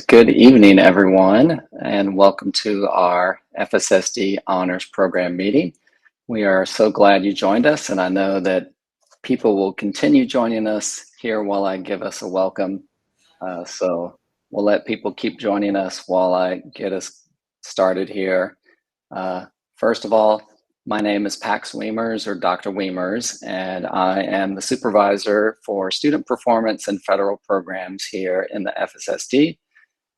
Good evening, everyone, and welcome to our FSSD Honors Program meeting. We are so glad you joined us, and I know that people will continue joining us here while I give us a welcome. So we'll let people keep joining us while I get us started here. First of all, my name is Pax Weimers, or Dr. Weimers, and I am the supervisor for student performance and federal programs here in the FSSD.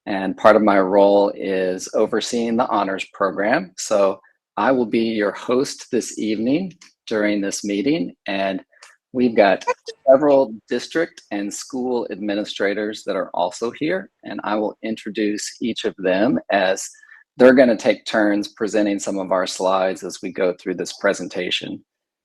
And part of my role is overseeing the honors program. So I will be your host this evening during this meeting. And we've got several district and school administrators that are also here. And I will introduce each of them as they're going to take turns presenting some of our slides as we go through this presentation.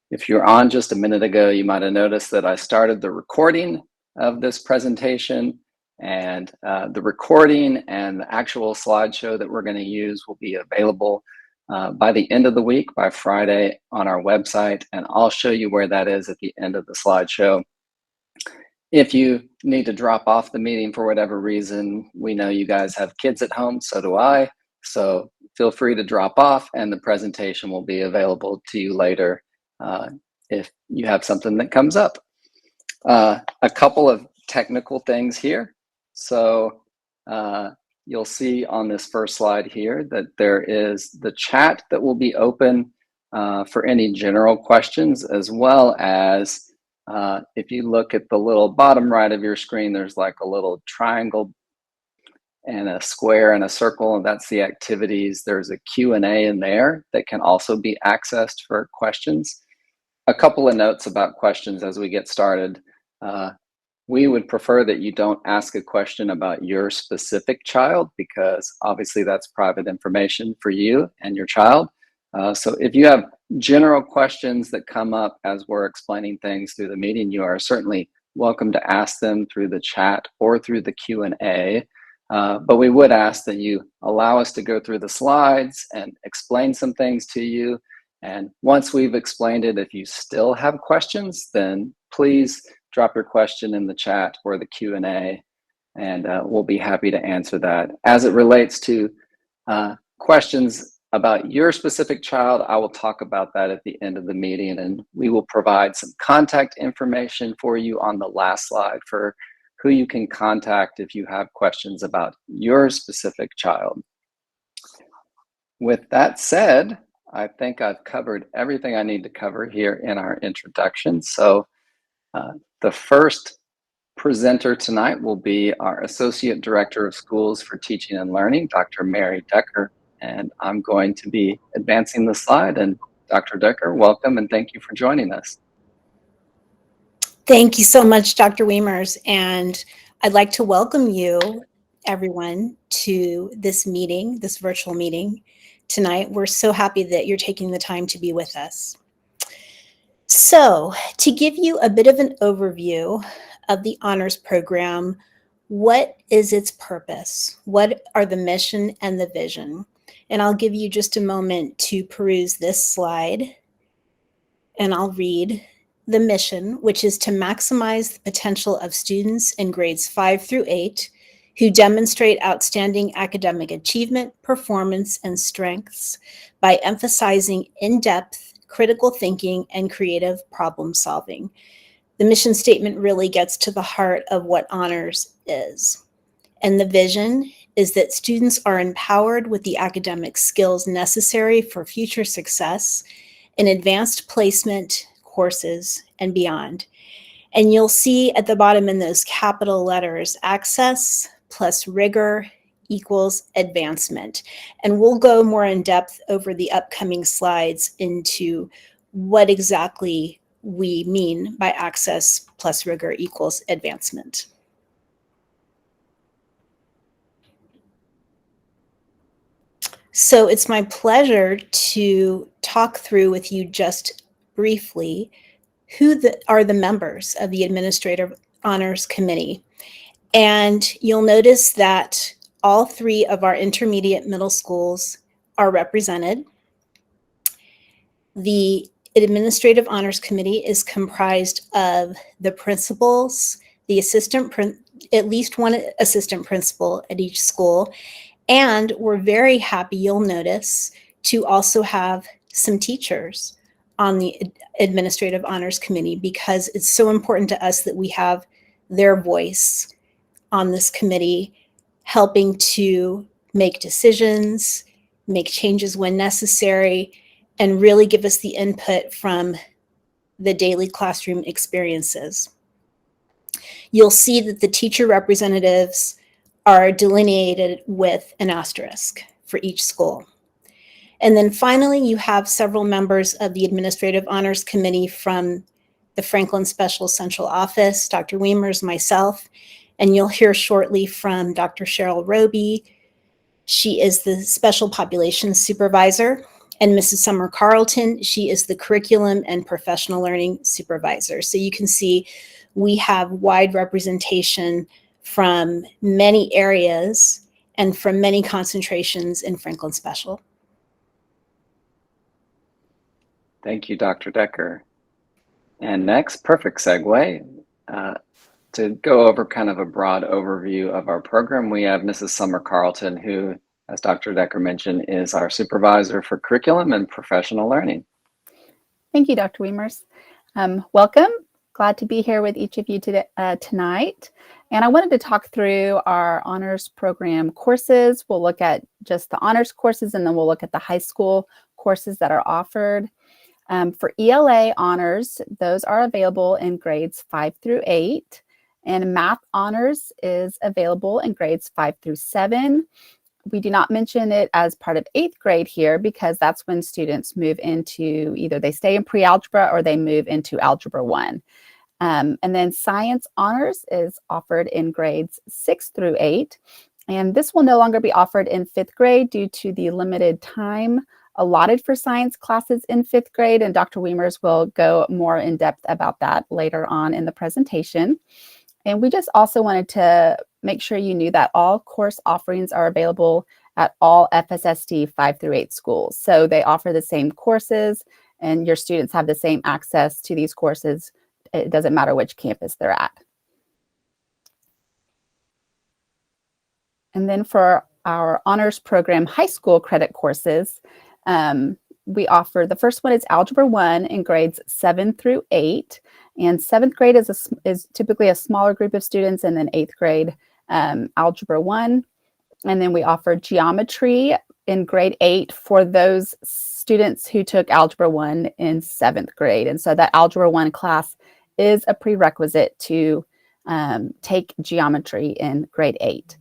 If you're on just a minute ago, you might have noticed that I started the recording of this presentation. And the recording and the actual slideshow that we're going to use will be available by the end of the week, by Friday, on our website. And I'll show you where that is at the end of the slideshow. If you need to drop off the meeting for whatever reason, we know you guys have kids at home, so do I. So feel free to drop off, and the presentation will be available to you later if you have something that comes up. A couple of technical things here. So you'll see on this first slide here that there is the chat that will be open for any general questions, as well as if you look at the little bottom right of your screen, there's like a little triangle and a square and a circle, and that's the activities. There's a Q&A in there that can also be accessed for questions. A couple of notes about questions as we get started. We would prefer that you don't ask a question about your specific child, because obviously that's private information for you and your child. So if you have general questions that come up as we're explaining things through the meeting, you are certainly welcome to ask them through the chat or through the Q&A. But we would ask that you allow us to go through the slides and explain some things to you. And once we've explained it, if you still have questions, then please drop your question in the chat or the Q&A, and we'll be happy to answer that. As it relates to questions about your specific child, I will talk about that at the end of the meeting, and we will provide some contact information for you on the last slide for who you can contact if you have questions about your specific child. With that said, I think I've covered everything I need to cover here in our introduction. So the first presenter tonight will be our Associate Director of Schools for Teaching and Learning, Dr. Mary Decker, and I'm going to be advancing the slide. And Dr. Decker, welcome, and thank you for joining us. Thank you so much, Dr. Weimers, and I'd like to welcome you, everyone, to this meeting, this virtual meeting tonight. We're so happy that you're taking the time to be with us. So, to give you a bit of an overview of the honors program, what is its purpose? What are the mission and the vision? And I'll give you just a moment to peruse this slide, and I'll read the mission, which is to maximize the potential of students in grades 5 through 8 who demonstrate outstanding academic achievement, performance, and strengths by emphasizing in-depth critical thinking and creative problem solving. The mission statement really gets to the heart of what honors is. And the vision is that students are empowered with the academic skills necessary for future success in advanced placement courses and beyond. And you'll see at the bottom in those capital letters, access plus rigor equals advancement. And we'll go more in depth over the upcoming slides into what exactly we mean by access plus rigor equals advancement. So it's my pleasure to talk through with you just briefly who are the members of the Administrative Honors Committee. And you'll notice that all 3 of our intermediate middle schools are represented. The Administrative Honors Committee is comprised of the principals, the assistant at least one assistant principal at each school. And we're very happy, you'll notice, to also have some teachers on the Administrative Honors Committee, because it's so important to us that we have their voice on this committee, helping to make decisions, make changes when necessary, and really give us the input from the daily classroom experiences. You'll see that the teacher representatives are delineated with an asterisk for each school. And then finally, you have several members of the Administrative Honors Committee from the Franklin Special Central Office, Dr. Wiemers, myself, and you'll hear shortly from Dr. Cheryl Roby. She is the Special Populations Supervisor, and Mrs. Summer Carlton, she is the Curriculum and Professional Learning Supervisor. So you can see we have wide representation from many areas and from many concentrations in Franklin Special. Thank you, Dr. Decker. And next, perfect segue. To go over kind of a broad overview of our program, we have Mrs. Summer Carlton, who, as Dr. Decker mentioned, is our supervisor for curriculum and professional learning. Thank you, Dr. Wiemers. Welcome. Glad to be here with each of you today, tonight. And I wanted to talk through our honors program courses. We'll look at just the honors courses, and then we'll look at the high school courses that are offered. For ELA honors, those are available in grades 5 through 8. And math honors is available in grades 5 through 7. We do not mention it as part of 8th grade here because that's when students move into either they stay in pre-algebra or they move into algebra 1. And then science honors is offered in grades 6 through 8. And this will no longer be offered in 5th grade due to the limited time allotted for science classes in 5th grade. And Dr. Wiemers will go more in depth about that later on in the presentation. And we just also wanted to make sure you knew that all course offerings are available at all FSSD 5 through 8 schools. So they offer the same courses and your students have the same access to these courses. It doesn't matter which campus they're at. And then for our honors program high school credit courses, we offer, the first one is Algebra 1 in grades 7 through 8. And 7th grade is typically a smaller group of students, and then 8th grade, Algebra 1. And then we offer Geometry in grade 8 for those students who took Algebra 1 in 7th grade. And so that Algebra 1 class is a prerequisite to take Geometry in grade 8.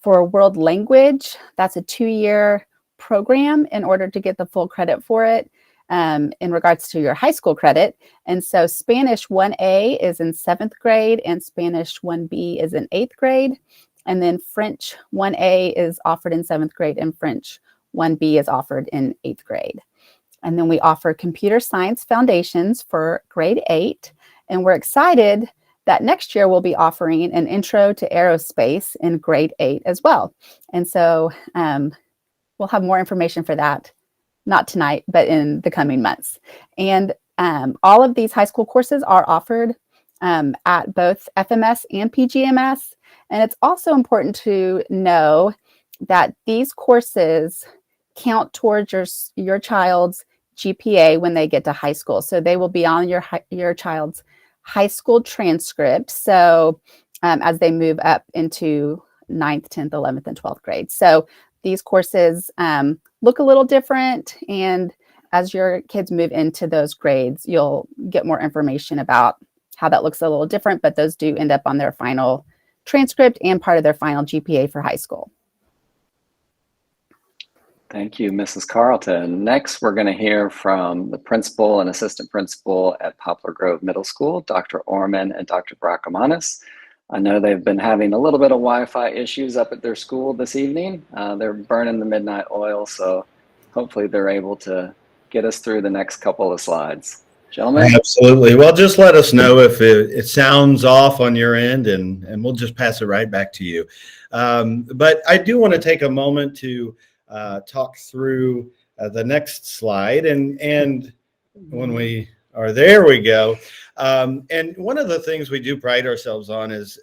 For World Language, that's a 2-year program in order to get the full credit for it in regards to your high school credit. And so Spanish 1A is in 7th grade and Spanish 1B is in 8th grade. And then French 1A is offered in 7th grade and French 1B is offered in 8th grade. And then we offer Computer Science Foundations for grade 8. And we're excited that next year we'll be offering an Intro to Aerospace in grade 8 as well. And so we'll have more information for that, not tonight, but in the coming months. And all of these high school courses are offered at both FMS and PGMS. And it's also important to know that these courses count towards your child's GPA when they get to high school. So they will be on your child's high school transcript. So as they move up into 9th, 10th, 11th, and 12th grade. So these courses look a little different, and as your kids move into those grades, you'll get more information about how that looks a little different, but those do end up on their final transcript and part of their final GPA for high school. Thank you, Mrs. Carlton. Next, we're going to hear from the principal and assistant principal at Poplar Grove Middle School, Dr. Orman and Dr. Bracamanis. I know they've been having a little bit of Wi-Fi issues up at their school this evening. They're burning the midnight oil, so hopefully they're able to get us through the next couple of slides. Gentlemen? Absolutely. Well, just let us know if it sounds off on your end, and we'll just pass it right back to you. But I do want to take a moment to talk through the next slide. And when we are there, we go. And one of the things we do pride ourselves on is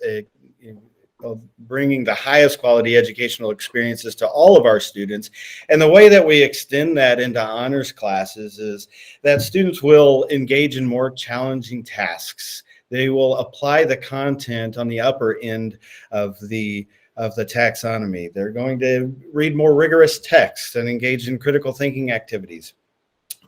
bringing the highest quality educational experiences to all of our students. And the way that we extend that into honors classes is that students will engage in more challenging tasks. They will apply the content on the upper end of the taxonomy. They're going to read more rigorous texts and engage in critical thinking activities.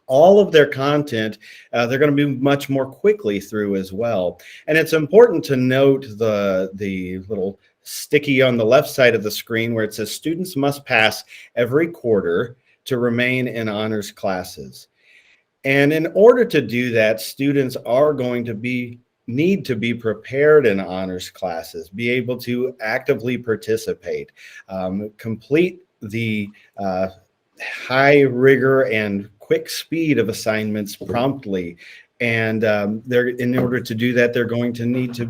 All of their content, they're going to move much more quickly through as well. And it's important to note the little sticky on the left side of the screen where it says students must pass every quarter to remain in honors classes. And in order to do that, students are going to need to be prepared in honors classes, be able to actively participate, complete the high rigor and quick speed of assignments promptly. And in order to do that, they're going to need to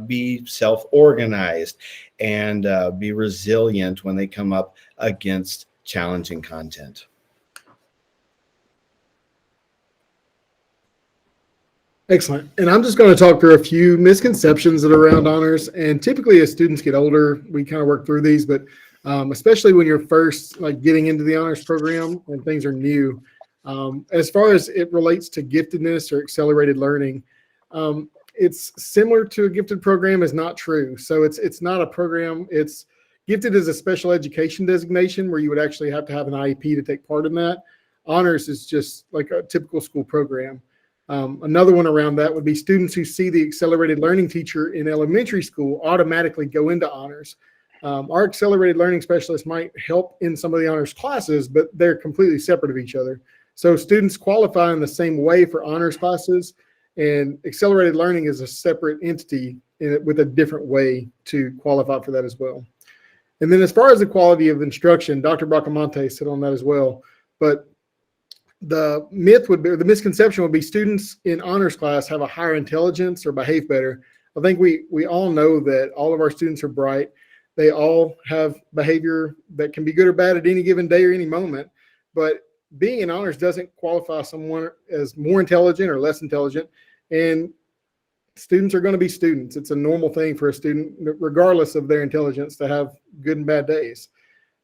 be self-organized and be resilient when they come up against challenging content. Excellent. And I'm just going to talk through a few misconceptions that are around honors. And typically as students get older, we kind of work through these, but especially when you're first getting into the honors program and things are new, as far as it relates to giftedness or accelerated learning, it's similar to a gifted program is not true. So it's not a program. It's gifted as a special education designation where you would actually have to have an IEP to take part in that. Honors is just like a typical school program. Another one around that would be students who see the accelerated learning teacher in elementary school automatically go into honors. Our accelerated learning specialist might help in some of the honors classes, but they're completely separate of each other. So students qualify in the same way for honors classes, and accelerated learning is a separate entity with a different way to qualify for that as well. And then as far as the quality of instruction, Dr. Bracamonte said on that as well, but the myth would be, or the misconception would be students in honors class have a higher intelligence or behave better. I think we all know that all of our students are bright. They all have behavior that can be good or bad at any given day or any moment, but being in honors doesn't qualify someone as more intelligent or less intelligent, and students are going to be students. It's a normal thing for a student, regardless of their intelligence, to have good and bad days.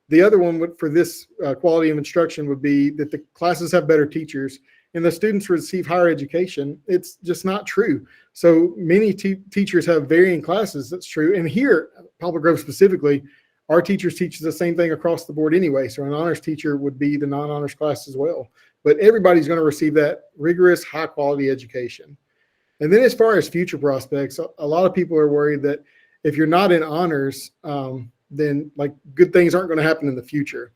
The other one for this quality of instruction would be that the classes have better teachers and the students receive higher education. It's just not true. So many teachers have varying classes. That's true. And here, Poplar Grove specifically, our teachers teach the same thing across the board anyway. So an honors teacher would be the non-honors class as well. But everybody's going to receive that rigorous, high quality education. And then as far as future prospects, a lot of people are worried that if you're not in honors, then good things aren't going to happen in the future.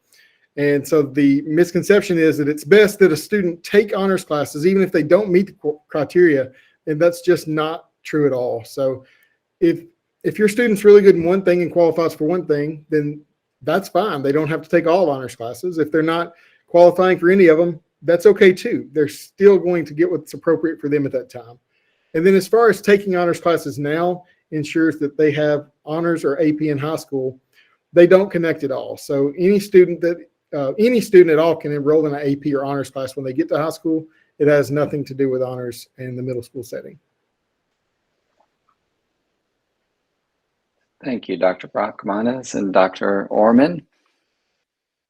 And so the misconception is that it's best that a student take honors classes, even if they don't meet the criteria. And that's just not true at all. So if your student's really good in one thing and qualifies for one thing, then that's fine. They don't have to take all honors classes. If they're not qualifying for any of them, that's okay too. They're still going to get what's appropriate for them at that time. And then as far as taking honors classes now ensures that they have honors or AP in high school, they don't connect at all. So any student at all can enroll in an AP or honors class when they get to high school. It has nothing to do with honors in the middle school setting. Thank you, Dr. Brachmanis and Dr. Orman.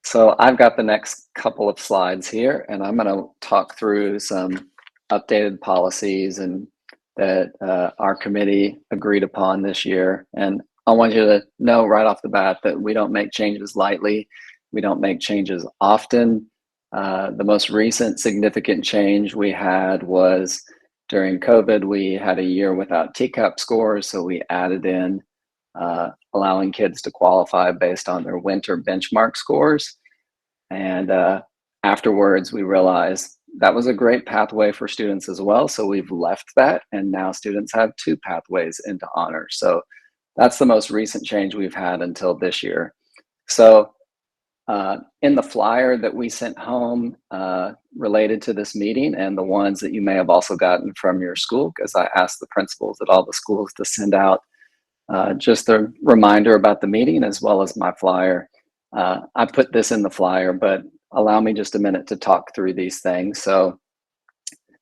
So I've got the next couple of slides here, and I'm going to talk through some updated policies and that our committee agreed upon this year. And I want you to know right off the bat that we don't make changes lightly. We don't make changes often. The most recent significant change we had was during COVID. We had a year without TCAP scores, so we added in allowing kids to qualify based on their winter benchmark scores. And afterwards, we realized that was a great pathway for students as well. So we've left that, and now students have two pathways into honors. So that's the most recent change we've had until this year. So in the flyer that we sent home related to this meeting, and the ones that you may have also gotten from your school, because I asked the principals at all the schools to send out just a reminder about the meeting as well as my flyer. I put this in the flyer, but allow me just a minute to talk through these things. So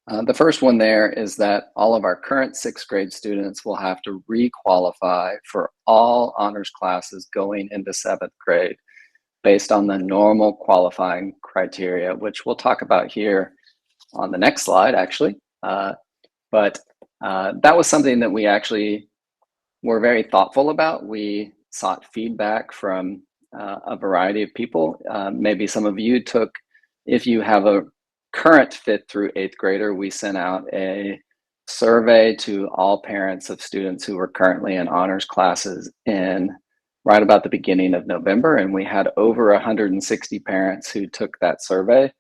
The first one there is that all of our current sixth grade students will have to re-qualify for all honors classes going into seventh grade based on the normal qualifying criteria, which we'll talk about here on the next slide, actually. But that was something that we actually were very thoughtful about. We sought feedback from a variety of people. Maybe some of you took, if you have a current fifth through eighth grader, we sent out a survey to all parents of students who were currently in honors classes in right about the beginning of November. And we had over 160 parents who took that survey.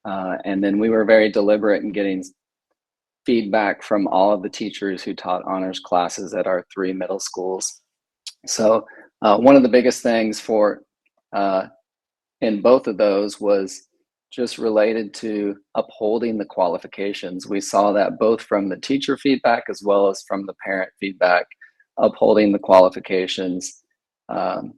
And then we were very deliberate in getting feedback from all of the teachers who taught honors classes at our 3 middle schools. So one of the biggest things for in both of those was just related to upholding the qualifications. We saw that both from the teacher feedback as well as from the parent feedback, upholding the qualifications. And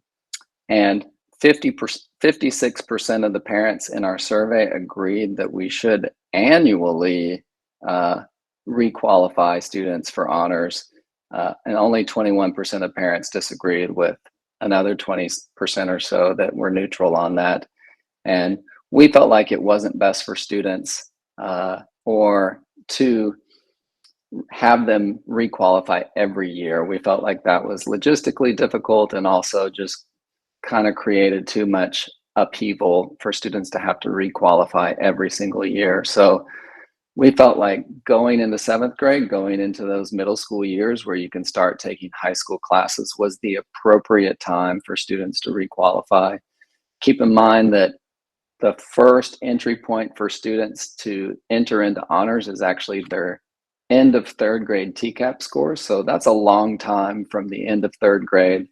56% of the parents in our survey agreed that we should annually re-qualify students for honors, and only 21% of parents disagreed, with another 20% or so that were neutral on that. And we felt like it wasn't best for students or to have them re-qualify every year. We felt like that was logistically difficult and also just kind of created too much upheaval for students to have to re-qualify every single year. So we felt like going into seventh grade, going into those middle school years where you can start taking high school classes, was the appropriate time for students to re-qualify. Keep in mind that the first entry point for students to enter into honors is actually their end of third grade TCAP scores. So that's a long time from the end of third grade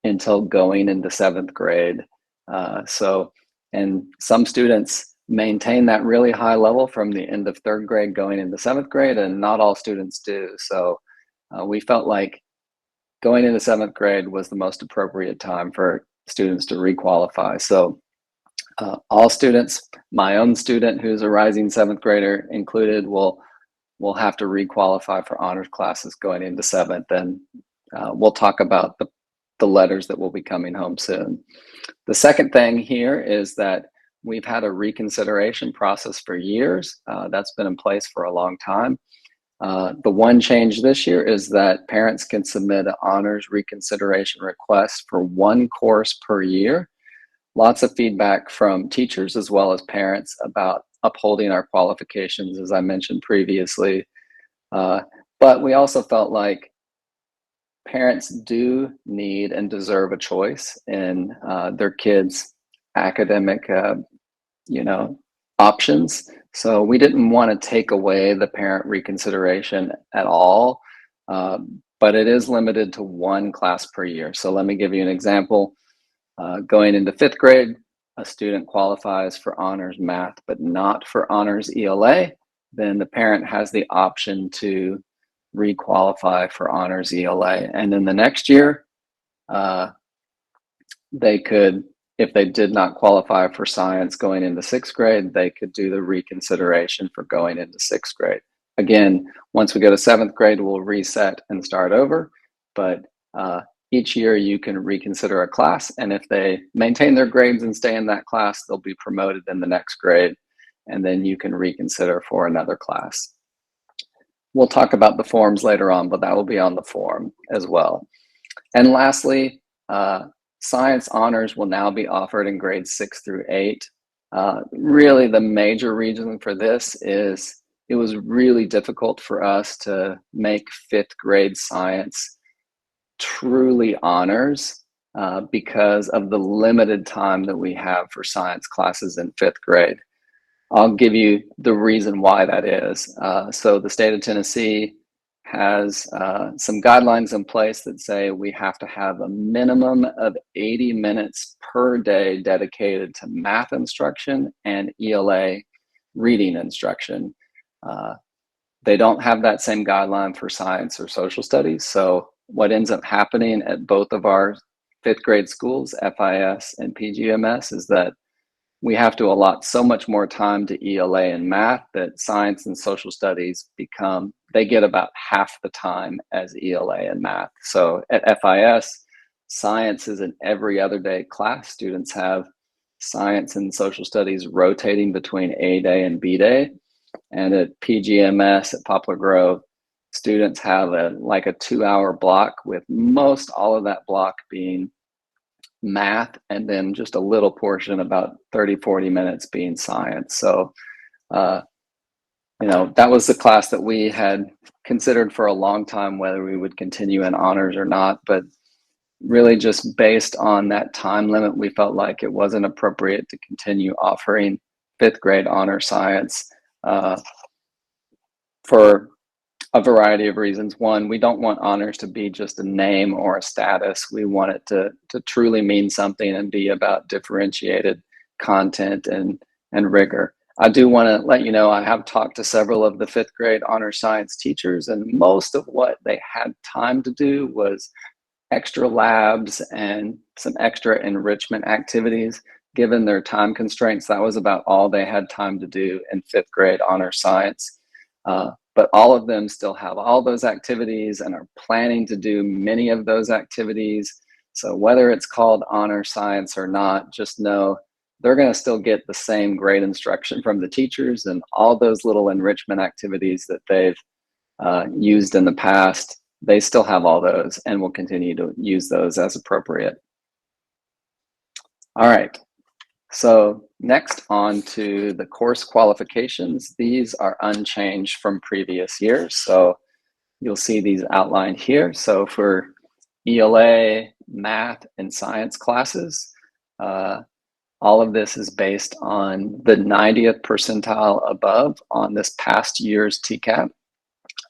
until going into seventh grade. And some students maintain that really high level from the end of third grade going into seventh grade, and not all students do. So we felt like going into seventh grade was the most appropriate time for students to re-qualify. So all students, my own student who's a rising seventh grader included, will have to re-qualify for honors classes going into seventh. And we'll talk about the letters that will be coming home soon. The second thing here is that we've had a reconsideration process for years. That's been in place for a long time. The one change this year is that parents can submit an honors reconsideration request for one course per year. Lots of feedback from teachers as well as parents about upholding our qualifications, as I mentioned previously. But we also felt like parents do need and deserve a choice in their kids' academic options. So we didn't want to take away the parent reconsideration at all, but it is limited to one class per year. So let me give you an example. Going into fifth grade, a student qualifies for honors math, but not for honors ELA, then the parent has the option to re-qualify for honors ELA. And then the next year, they could, if they did not qualify for science going into sixth grade, they could do the reconsideration for going into sixth grade. Again, once we go to seventh grade, we'll reset and start over. But each year you can reconsider a class, and if they maintain their grades and stay in that class, they'll be promoted in the next grade, and then you can reconsider for another class. We'll talk about the forms later on, but that will be on the form as well. And lastly, science honors will now be offered in grades 6 through 8. Really, the major reason for this is it was really difficult for us to make fifth grade science truly honors because of the limited time that we have for science classes in fifth grade. I'll give you the reason why that is. So the state of Tennessee has some guidelines in place that say we have to have a minimum of 80 minutes per day dedicated to math instruction and ELA reading instruction. They don't have that same guideline for science or social studies. So what ends up happening at both of our fifth grade schools, FIS and PGMS, is that we have to allot so much more time to ELA and math that science and social studies they get about half the time as ELA and math. So at FIS, science is an every other day class. Students have science and social studies rotating between A day and B day. And at PGMS at Poplar Grove, students have like a 2-hour block, with most all of that block being math, and then just a little portion, about 30-40 minutes, being science. So that was the class that we had considered for a long time whether we would continue in honors or not, but really just based on that time limit, we felt like it wasn't appropriate to continue offering 5th grade honor science for a variety of reasons. One, we don't want honors to be just a name or a status. We want it to truly mean something and be about differentiated content and rigor. I do want to let you know, I have talked to several of the 5th grade honor science teachers, and most of what they had time to do was extra labs and some extra enrichment activities. Given their time constraints, that was about all they had time to do in 5th grade honor science. But all of them still have all those activities and are planning to do many of those activities. So whether it's called honor science or not, just know they're going to still get the same great instruction from the teachers, and all those little enrichment activities that they've used in the past, they still have all those and will continue to use those as appropriate. All right. So next, on to the course qualifications. These are unchanged from previous years. So you'll see these outlined here. So for ELA, math, and science classes, all of this is based on the 90th percentile above on this past year's TCAP.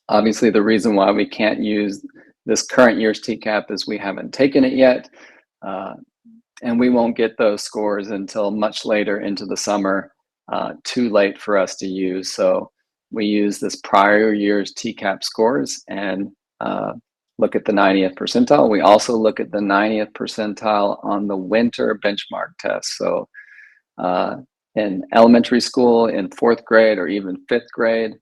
Obviously, the reason why we can't use this current year's TCAP is we haven't taken it yet. And we won't get those scores until much later into the summer, too late for us to use. So we use this prior year's TCAP scores and look at the 90th percentile. We also look at the 90th percentile on the winter benchmark test. So in elementary school, in 4th grade or even 5th grade,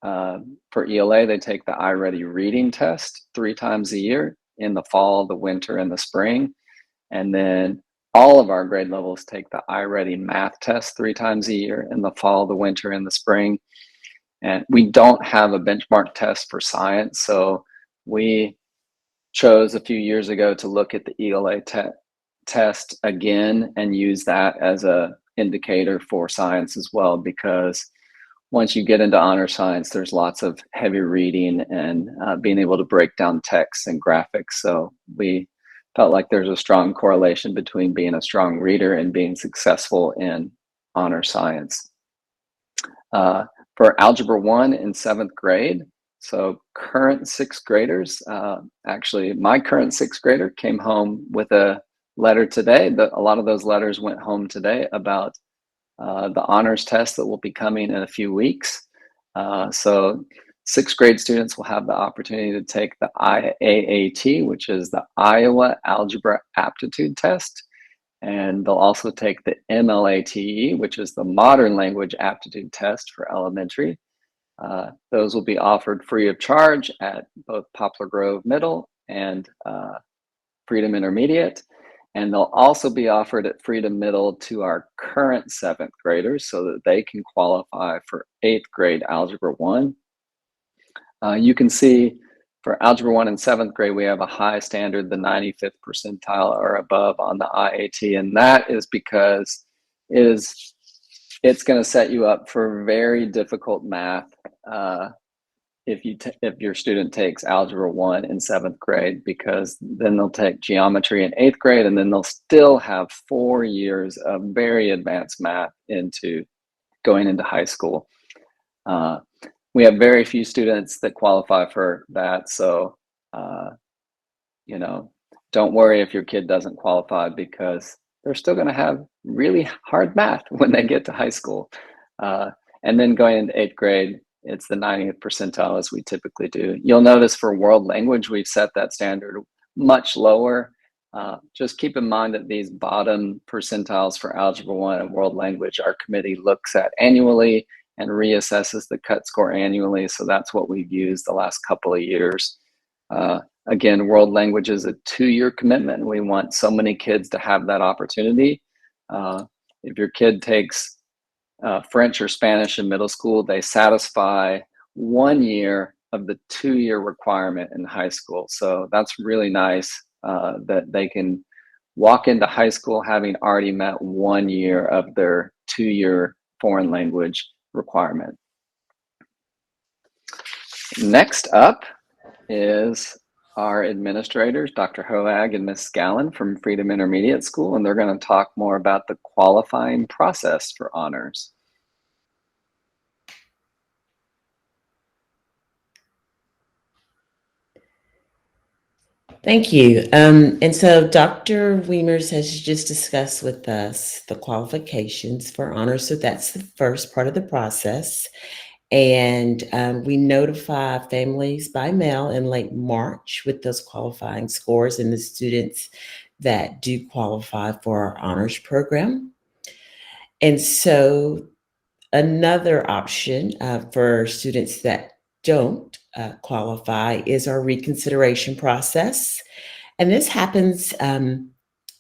for ELA, they take the iReady reading test 3 times a year, in the fall, the winter, and the spring. And then all of our grade levels take the iReady math test 3 times a year, in the fall, the winter, and the spring. And we don't have a benchmark test for science. So we chose a few years ago to look at the ELA test again and use that as an indicator for science as well, because once you get into honor science, there's lots of heavy reading and being able to break down text and graphics. So we felt like there's a strong correlation between being a strong reader and being successful in honor science. For Algebra 1 in 7th grade, so current 6th graders, actually my current 6th grader came home with a letter today. A lot of those letters went home today about the honors test that will be coming in a few weeks. So 6th grade students will have the opportunity to take the IAAT, which is the Iowa Algebra Aptitude Test. And they'll also take the MLATE, which is the Modern Language Aptitude Test for elementary. Those will be offered free of charge at both Poplar Grove Middle and Freedom Intermediate. And they'll also be offered at Freedom Middle to our current 7th graders so that they can qualify for 8th grade Algebra 1. You can see for Algebra 1 in 7th grade, we have a high standard, the 95th percentile or above on the IAT. And that is because it's going to set you up for very difficult math if your student takes Algebra 1 in 7th grade, because then they'll take geometry in 8th grade, and then they'll still have 4 years of very advanced math into going into high school. We have very few students that qualify for that. So, don't worry if your kid doesn't qualify, because they're still going to have really hard math when they get to high school. And then going into 8th grade, it's the 90th percentile, as we typically do. You'll notice for world language, we've set that standard much lower. Just keep in mind that these bottom percentiles for Algebra 1 and World Language, our committee looks at annually and reassesses the cut score annually. So that's what we've used the last couple of years. Again, World Language is a 2-year commitment. We want so many kids to have that opportunity. If your kid takes French or Spanish in middle school, they satisfy 1 year of the 2-year requirement in high school. So that's really nice that they can walk into high school having already met 1 year of their 2-year foreign language requirement. Next up is our administrators, Dr. Hoag and Ms. Scallon from Freedom Intermediate School, and they're going to talk more about the qualifying process for honors. Thank you. And so Dr. Wiemers has just discussed with us the qualifications for honors. So that's the first part of the process. And we notify families by mail in late March with those qualifying scores and the students that do qualify for our honors program. And so another option for students that don't qualify is our reconsideration process. And this happens in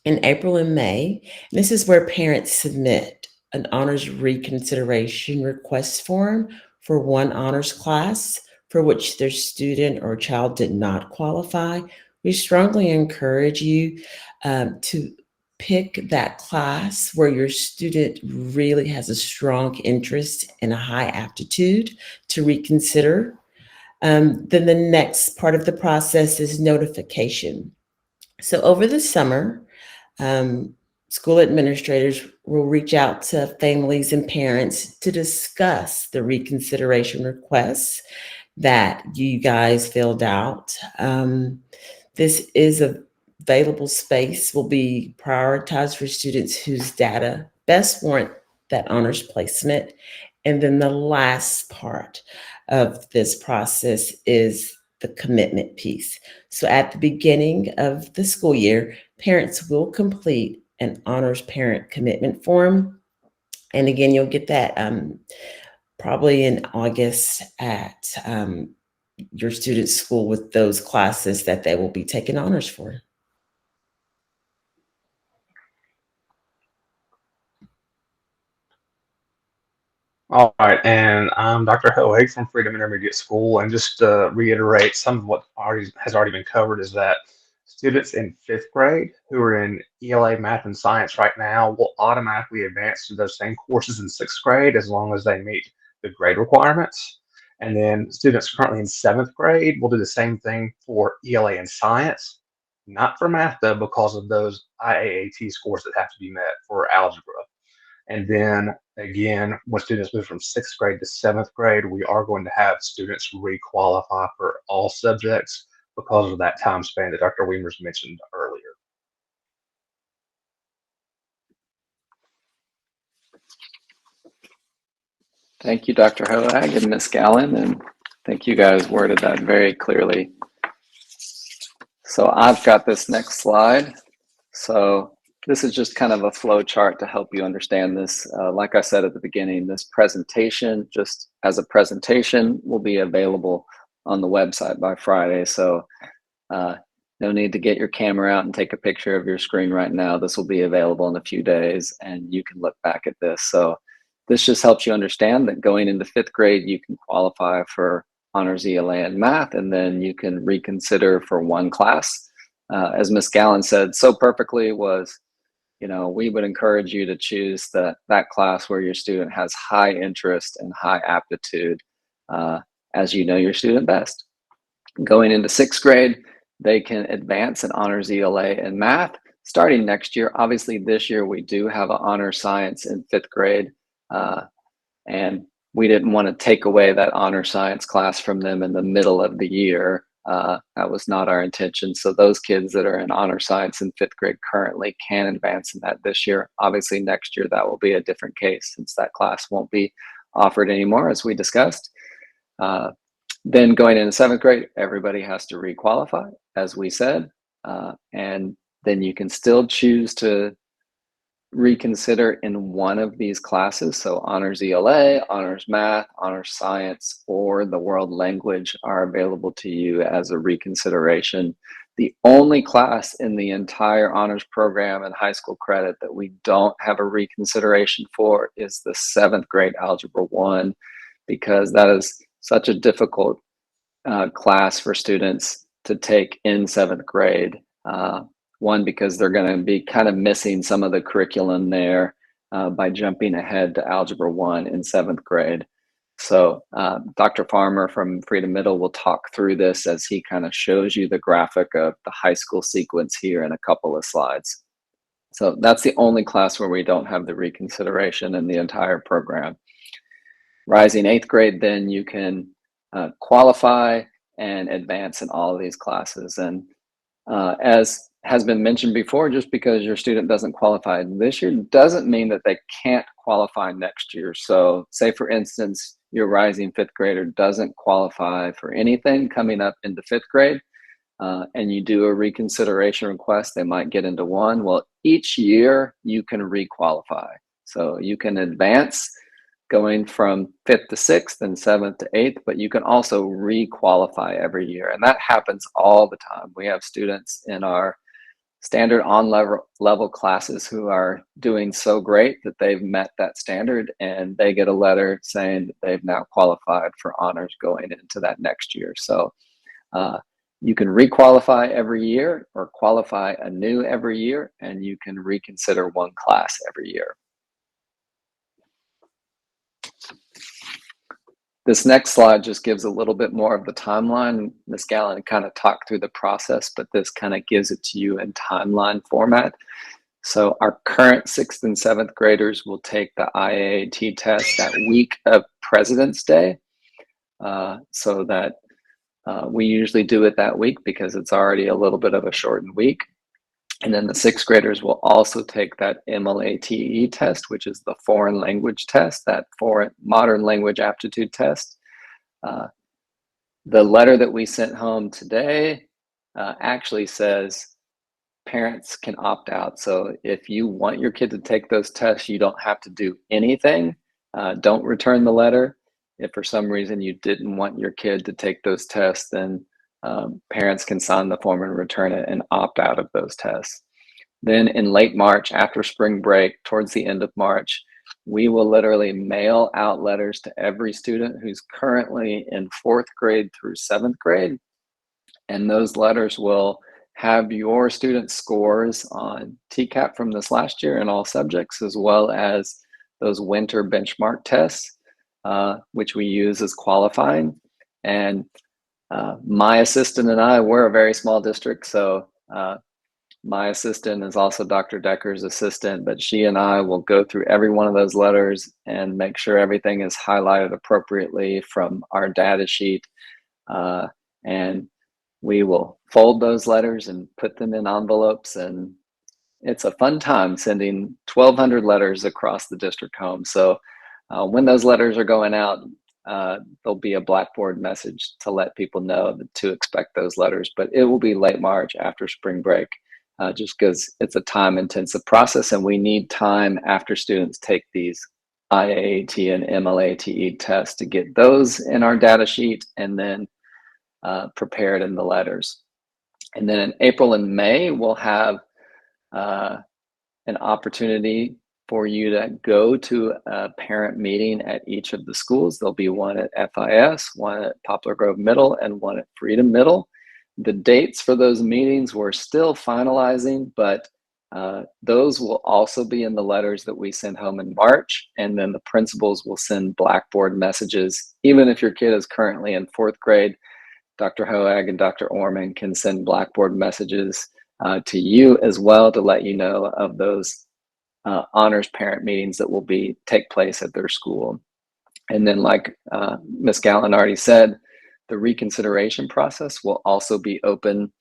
April and May. And this is where parents submit an honors reconsideration request form for one honors class for which their student or child did not qualify. We strongly encourage you to pick that class where your student really has a strong interest and a high aptitude to reconsider. Then the next part of the process is notification. So over the summer, school administrators will reach out to families and parents to discuss the reconsideration requests that you guys filled out. This is a available space will be prioritized for students whose data best warrant that honors placement. And then the last part of this process is the commitment piece. So at the beginning of the school year, parents will complete an honors parent commitment form. And again, you'll get that probably in August at your student's school with those classes that they will be taking honors for. All right, and I'm Dr. Hoag from Freedom Intermediate School, and just to reiterate some of what has already been covered is that students in 5th grade who are in ELA Math and Science right now will automatically advance to those same courses in 6th grade as long as they meet the grade requirements. And then students currently in 7th grade will do the same thing for ELA and Science, not for Math though, because of those IAAT scores that have to be met for algebra. And then again, when students move from 6th grade to 7th grade, we are going to have students re-qualify for all subjects because of that time span that Dr. Wiemers mentioned earlier. Thank you, Dr. Hoag and Ms. Scallon, and I think you guys worded that very clearly. So I've got this next slide. So this is just kind of a flow chart to help you understand this. Like I said at the beginning, this presentation, just as a presentation, will be available on the website by Friday. So no need to get your camera out and take a picture of your screen right now. This will be available in a few days and you can look back at this. So this just helps you understand that going into 5th grade, you can qualify for honors ELA and math, and then you can reconsider for one class. As Ms. Scallon said so perfectly was, we would encourage you to choose that class where your student has high interest and high aptitude, as you know your student best. Going into 6th grade, they can advance in honors ELA and math. Starting next year, obviously this year we do have an honor science in 5th grade, and we didn't want to take away that honor science class from them in the middle of the year. That was not our intention. So those kids that are in honor science in 5th grade currently can advance in that this year. Obviously next year that will be a different case since that class won't be offered anymore, as we discussed. Then going into 7th grade, everybody has to requalify, as we said. And then you can still choose to reconsider in one of these classes. So honors ELA, honors math, honors science, or the world language are available to you as a reconsideration. The only class in the entire honors program and high school credit that we don't have a reconsideration for is the 7th grade Algebra 1, because that is such a difficult class for students to take in 7th grade. One, because they're going to be kind of missing some of the curriculum there by jumping ahead to Algebra 1 in 7th grade. So Dr. Farmer from Freedom Middle will talk through this as he kind of shows you the graphic of the high school sequence here in a couple of slides. So that's the only class where we don't have the reconsideration in the entire program. Rising 8th grade, then you can qualify and advance in all of these classes. And as has been mentioned before, just because your student doesn't qualify this year doesn't mean that they can't qualify next year. So say, for instance, your rising 5th grader doesn't qualify for anything coming up into 5th grade, and you do a reconsideration request, they might get into one. Well, each year you can requalify. So you can advance going from 5th to 6th and 7th to 8th, but you can also requalify every year. And that happens all the time. We have students in our standard on-level classes who are doing so great that they've met that standard, and they get a letter saying that they've now qualified for honors going into that next year. So you can requalify every year or qualify anew every year, and you can reconsider one class every year. This next slide just gives a little bit more of the timeline. Ms. Gallen kind of talked through the process, but this kind of gives it to you in timeline format. So our current 6th and 7th graders will take the IAAT test that week of President's Day. So that we usually do it that week because it's already a little bit of a shortened week. And then the 6th graders will also take that MLATE test, which is the foreign language test, that foreign modern language aptitude test. The letter that we sent home today actually says parents can opt out. So if you want your kid to take those tests, you don't have to do anything. Don't return the letter. If for some reason you didn't want your kid to take those tests, then parents can sign the form and return it and opt out of those tests. Then in late March, after spring break, towards the end of March, we will literally mail out letters to every student who's currently in 4th grade through 7th grade. And those letters will have your student scores on TCAP from this last year in all subjects, as well as those winter benchmark tests, which we use as qualifying. And my assistant and I, we're a very small district, so my assistant is also Dr. Decker's assistant, but she and I will go through every one of those letters and make sure everything is highlighted appropriately from our data sheet. And we will fold those letters and put them in envelopes, and it's a fun time sending 1,200 letters across the district home. So when those letters are going out, there'll be a Blackboard message to let people know to expect those letters, but it will be late March after spring break, just because it's a time-intensive process, and we need time after students take these IAAT and MLATE tests to get those in our data sheet and then prepared in the letters. And then in April and May, we'll have an opportunity for you to go to a parent meeting at each of the schools. There'll be one at FIS, one at Poplar Grove Middle, and one at Freedom Middle. The dates for those meetings we're still finalizing, but those will also be in the letters that we send home in March. And then the principals will send Blackboard messages. Even if your kid is currently in 4th grade, Dr. Hoag and Dr. Orman can send Blackboard messages to you as well to let you know of those honors parent meetings that will take place at their school. And then, like Ms. Gallen already said, the reconsideration process will also be open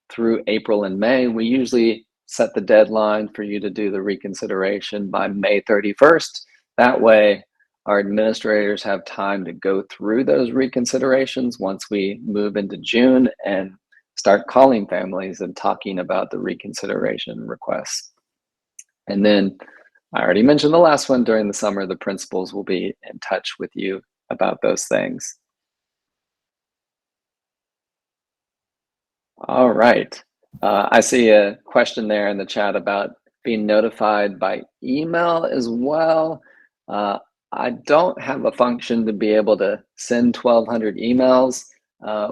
through April and May. We usually set the deadline for you to do the reconsideration by May 31st. That way, our administrators have time to go through those reconsiderations once we move into June and start calling families and talking about the reconsideration requests. And then I already mentioned the last one. During the summer, the principals will be in touch with you about those things. All right. I see a question there in the chat about being notified by email as well. I don't have a function to be able to send 1,200 emails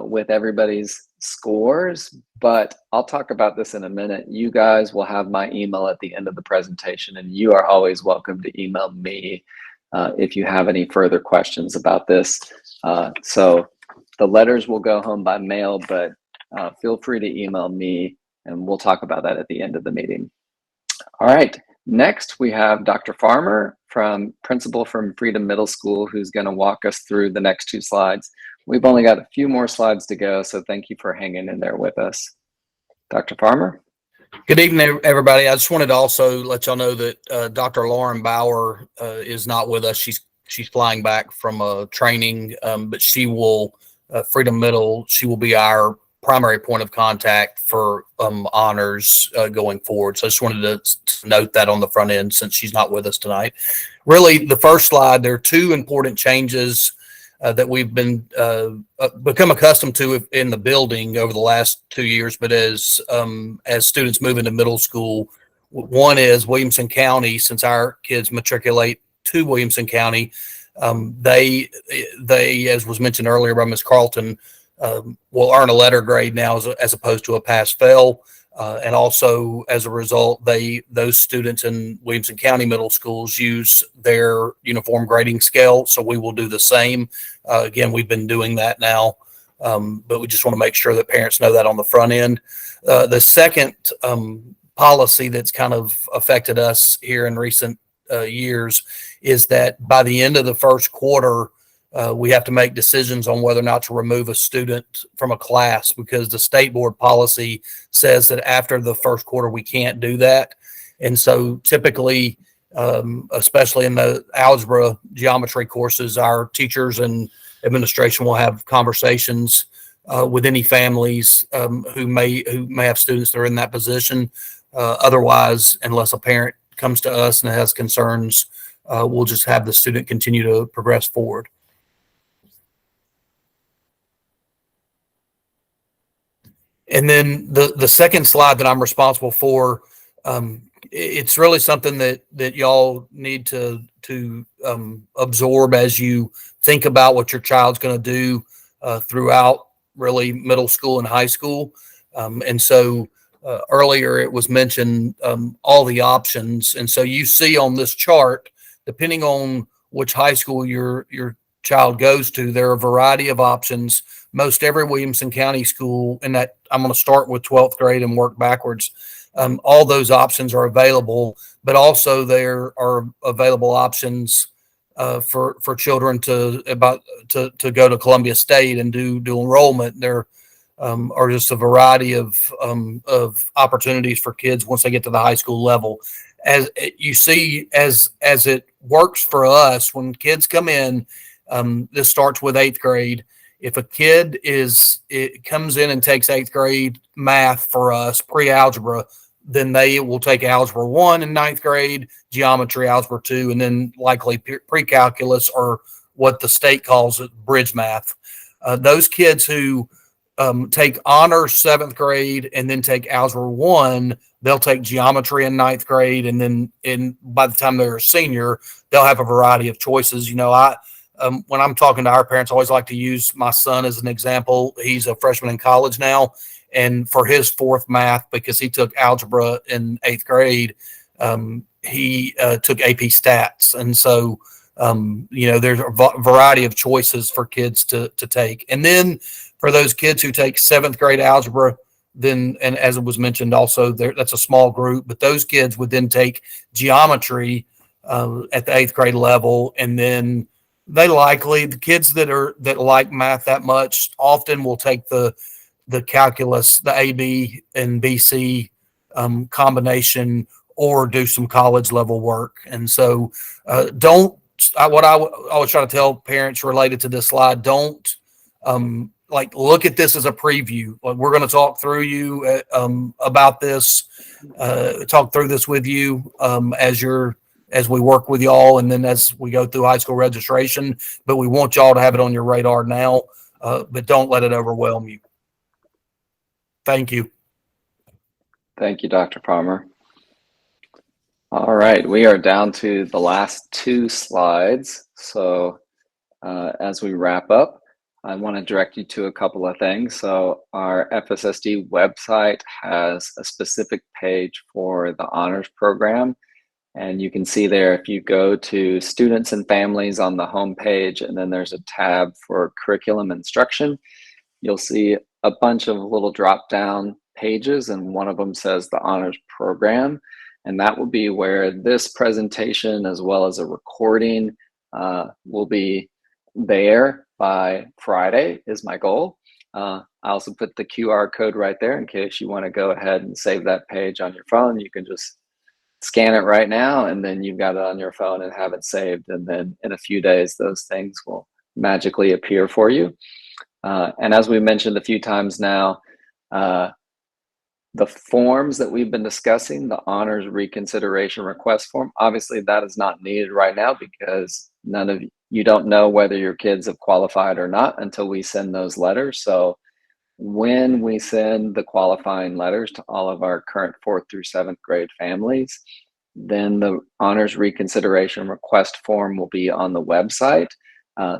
with everybody's scores, but I'll talk about this in a minute. You guys will have my email at the end of the presentation, and you are always welcome to email me if you have any further questions about this. So the letters will go home by mail, but feel free to email me, and we'll talk about that at the end of the meeting. All right, next we have Dr. Farmer, principal from Freedom Middle School, who's going to walk us through the next 2 slides. We've only got a few more slides to go, so thank you for hanging in there with us. Dr. Farmer? Good evening, everybody. I just wanted to also let y'all know that Dr. Lauren Bauer is not with us. She's flying back from a training, but she will, Freedom Middle, she will be our primary point of contact for honors going forward. So I just wanted to note that on the front end since she's not with us tonight. Really, the first slide, there are 2 important changes that we've been become accustomed to in the building over the last 2 years. But as students move into middle school, one is Williamson County. Since our kids matriculate to Williamson County, they, as was mentioned earlier by Ms. Carlton, will earn a letter grade now as opposed to a pass-fail. And also, as a result, those students in Williamson County middle schools use their uniform grading scale. So we will do the same. Again, we've been doing that now, but we just want to make sure that parents know that on the front end. The second policy that's kind of affected us here in recent years is that by the end of the first quarter, we have to make decisions on whether or not to remove a student from a class, because the state board policy says that after the first quarter, we can't do that. And so typically, especially in the algebra geometry courses, our teachers and administration will have conversations with any families who may have students that are in that position. Otherwise, unless a parent comes to us and has concerns, we'll just have the student continue to progress forward. And then the second slide that I'm responsible for, it's really something that y'all need to absorb as you think about what your child's going to do throughout really middle school and high school. And so earlier it was mentioned all the options. And so you see on this chart, depending on which high school your child goes to, there are a variety of options. Most every Williamson County school, and that I'm going to start with 12th grade and work backwards. All those options are available, but also there are available options for children to go to Columbia State and do enrollment. There are just a variety of opportunities for kids once they get to the high school level. As you see, as it works for us, when kids come in, this starts with 8th grade. If a kid comes in and takes 8th grade math for us, pre-algebra, then they will take algebra 1 in 9th grade, geometry, algebra 2, and then likely pre-calculus, or what the state calls it, bridge math. Those kids who take honors 7th grade and then take algebra 1, they'll take geometry in 9th grade, and then by the time they're a senior, they'll have a variety of choices. When I'm talking to our parents, I always like to use my son as an example. He's a freshman in college now, and for his 4th math, because he took algebra in 8th grade, he took AP stats. And so, there's a variety of choices for kids to take. And then for those kids who take 7th grade algebra, and as it was mentioned also, that's a small group, but those kids would then take geometry at the 8th grade level, and then the kids that like math that much often will take the calculus, the AB and BC combination, or do some college level work. And so what I always try to tell parents related to this slide, don't like look at this as a preview. Like we're going to talk through you about this, talk through this with you as we work with y'all, and then as we go through high school registration. But we want y'all to have it on your radar now, but don't let it overwhelm you. Thank you. Thank you, Dr. Palmer. All right, we are down to the last 2 slides. So as we wrap up, I want to direct you to a couple of things. So our FSSD website has a specific page for the honors program. And you can see there, if you go to students and families on the home page, and then there's a tab for curriculum instruction, you'll see a bunch of little drop-down pages, and one of them says the honors program. And that will be where this presentation, as well as a recording, will be there by Friday is my goal. I also put the QR code right there in case you want to go ahead and save that page on your phone. You can just scan it right now, and then you've got it on your phone and have it saved. And then in a few days, those things will magically appear for you. And as we mentioned a few times now, the forms that we've been discussing, the honors reconsideration request form, obviously that is not needed right now because you don't know whether your kids have qualified or not until we send those letters. So when we send the qualifying letters to all of our current 4th through 7th grade families, then the honors reconsideration request form will be on the website.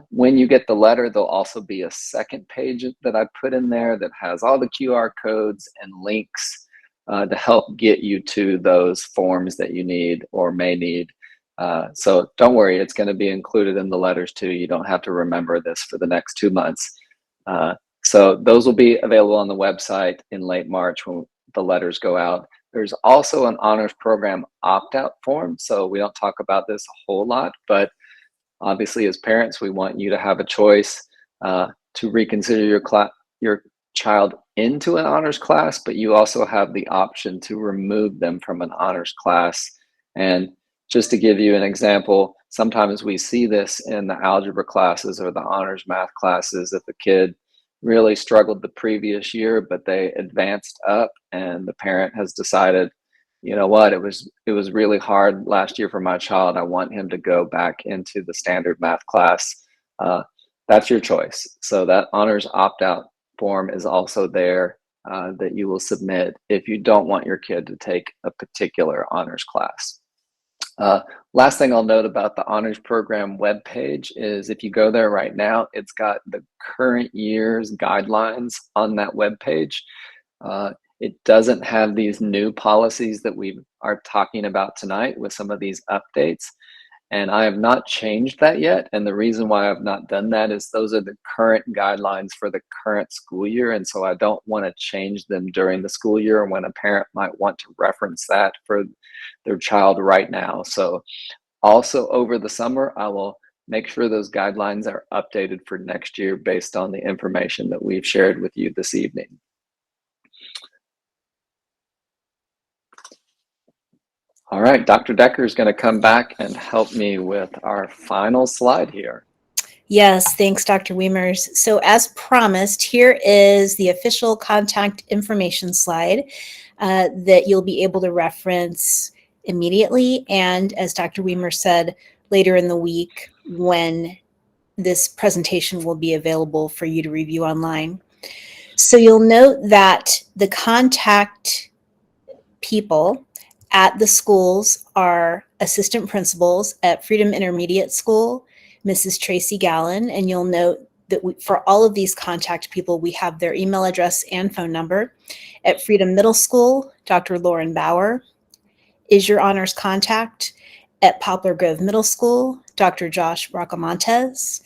When you get the letter, there'll also be a second page that I put in there that has all the QR codes and links to help get you to those forms that you need or may need. So don't worry, it's going to be included in the letters too. You don't have to remember this for the next 2 months. So those will be available on the website in late March when the letters go out. There's also an honors program opt-out form. So we don't talk about this a whole lot, but obviously as parents, we want you to have a choice to reconsider your child into an honors class, but you also have the option to remove them from an honors class. And just to give you an example, sometimes we see this in the algebra classes or the honors math classes. If a kid really struggled the previous year, but they advanced up and the parent has decided, you know what, it was really hard last year for my child, I want him to go back into the standard math class. That's your choice. So that honors opt-out form is also there that you will submit if you don't want your kid to take a particular honors class. Last thing I'll note about the honors program webpage is if you go there right now, it's got the current year's guidelines on that webpage. It doesn't have these new policies that we are talking about tonight with some of these updates. And I have not changed that yet. And the reason why I've not done that is those are the current guidelines for the current school year. And so I don't want to change them during the school year when a parent might want to reference that for their child right now. So also over the summer, I will make sure those guidelines are updated for next year based on the information that we've shared with you this evening. All right, Dr. Decker is going to come back and help me with our final slide here. Yes, thanks, Dr. Wiemers. So as promised, here is the official contact information slide that you'll be able to reference immediately. And as Dr. Wiemers said, later in the week when this presentation will be available for you to review online. So you'll note that the contact people at the schools are assistant principals at Freedom Intermediate School, Mrs. Tracy Gallen, and you'll note that for all of these contact people, we have their email address and phone number. At Freedom Middle School, Dr. Lauren Bauer is your honors contact. At Poplar Grove Middle School, Dr. Josh Bracamontes,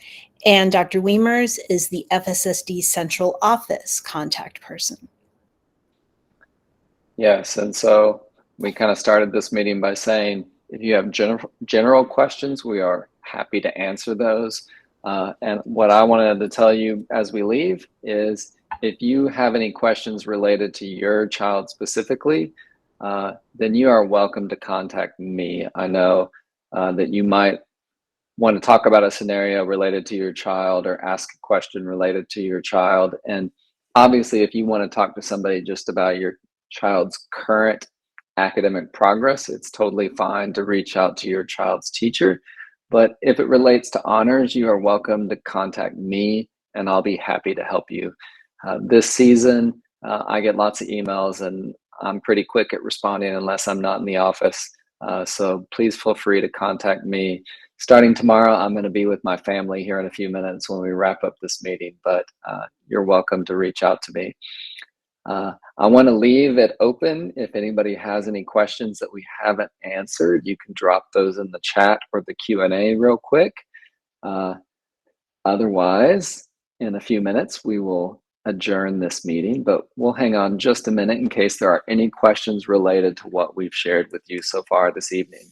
and Dr. Wiemers is the FSSD Central Office contact person. Yes, and so we kind of started this meeting by saying, if you have general questions, we are happy to answer those. And what I wanted to tell you as we leave is if you have any questions related to your child specifically, then you are welcome to contact me. I know that you might want to talk about a scenario related to your child or ask a question related to your child. And obviously, if you want to talk to somebody just about your child's current academic progress, it's totally fine to reach out to your child's teacher. But if it relates to honors, you are welcome to contact me, and I'll be happy to help you. This season, I get lots of emails, and I'm pretty quick at responding unless I'm not in the office. So please feel free to contact me. Starting tomorrow, I'm going to be with my family here in a few minutes when we wrap up this meeting, but you're welcome to reach out to me. I want to leave it open. If anybody has any questions that we haven't answered, you can drop those in the chat or the Q&A real quick. Otherwise, in a few minutes, we will adjourn this meeting, but we'll hang on just a minute in case there are any questions related to what we've shared with you so far this evening.